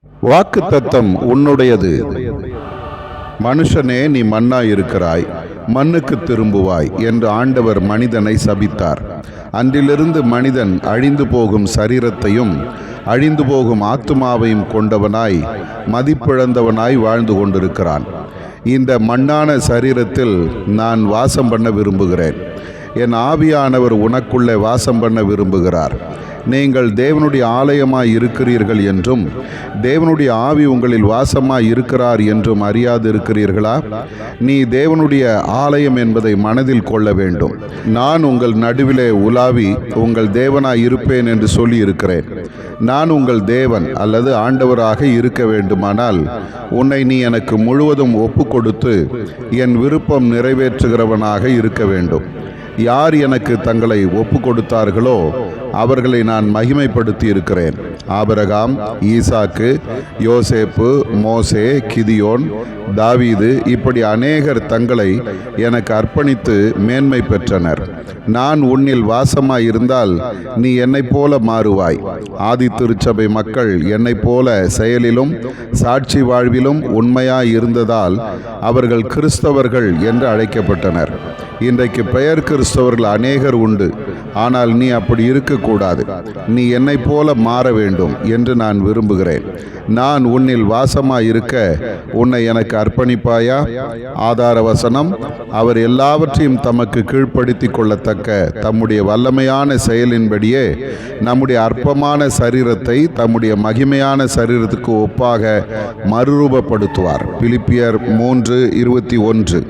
வாக்குத்தத்தம் உன்னுடையது. மனுஷனே, நீ மண்ணாயிருக்கிறாய், மண்ணுக்கு திரும்புவாய் என்று ஆண்டவர் மனிதனை சபித்தார். அன்றிலிருந்து மனிதன் அழிந்து போகும் சரீரத்தையும் அழிந்து போகும் ஆத்துமாவையும் கொண்டவனாய் மதிப்பிழந்தவனாய் வாழ்ந்து கொண்டிருக்கிறான். இந்த மண்ணான சரீரத்தில் நான் வாசம் பண்ண விரும்புகிறேன். என் ஆவியானவர் உனக்குள்ளே வாசம் பண்ண விரும்புகிறார். நீங்கள் தேவனுடைய ஆலயமாய் இருக்கிறீர்கள் என்றும் தேவனுடைய ஆவி உங்களில் வாசமாய் இருக்கிறார் என்றும் அறியாது இருக்கிறீர்களா? நீ தேவனுடைய ஆலயம் என்பதை மனதில் கொள்ள வேண்டும். நான் உங்கள் நடுவிலே உலாவி உங்கள் தேவனாய் இருப்பேன் என்று சொல்லி இருக்கிறேன். நான் உங்கள் தேவன் அல்லது ஆண்டவராக இருக்க வேண்டுமானால் உன்னை நீ எனக்கு முழுவதும் ஒப்பு கொடுத்து என் விருப்பம் நிறைவேற்றுகிறவனாக இருக்க வேண்டும். யார் எனக்கு தங்களை ஒப்பு கொடுத்தார்களோ அவர்களை நான் மகிமைப்படுத்தி இருக்கிறேன். ஆபிரகாம், ஈசாக்கு, யோசேப்பு, மோசே, கிதியோன், தாவீது இப்படி அநேகர் தங்களை எனக்கு அர்ப்பணித்து மேன்மை பெற்றனர். நான் உன்னில் வாசமாய் இருந்தால் நீ என்னைப் போல மாறுவாய். ஆதி திருச்சபை மக்கள் என்னைப் போல செயலிலும் சாட்சி வாழ்விலும் உண்மையாய் இருந்ததால் அவர்கள் கிறிஸ்தவர்கள் என்று அழைக்கப்பட்டனர். இன்றைக்கு பெயர் கிறிஸ்தவர்கள் அநேகர் உண்டு. ஆனால் நீ அப்படி இருக்கக்கூடாது. நீ என்னைப் போல மாற வேண்டும் என்று நான் விரும்புகிறேன். நான் உன்னில் வாசமாய் இருக்க உன்னை எனக்கு அர்ப்பணிப்பாயா? ஆதார வசனம்: அவர் எல்லாவற்றையும் தமக்கு கீழ்ப்படுத்தி கொள்ளத்தக்க தம்முடைய வல்லமையான செயலின்படியே நம்முடைய அற்பமான சரீரத்தை தம்முடைய மகிமையான சரீரத்துக்கு ஒப்பாக மறுரூபப்படுத்துவார். பிலிப்பியர் 3:21.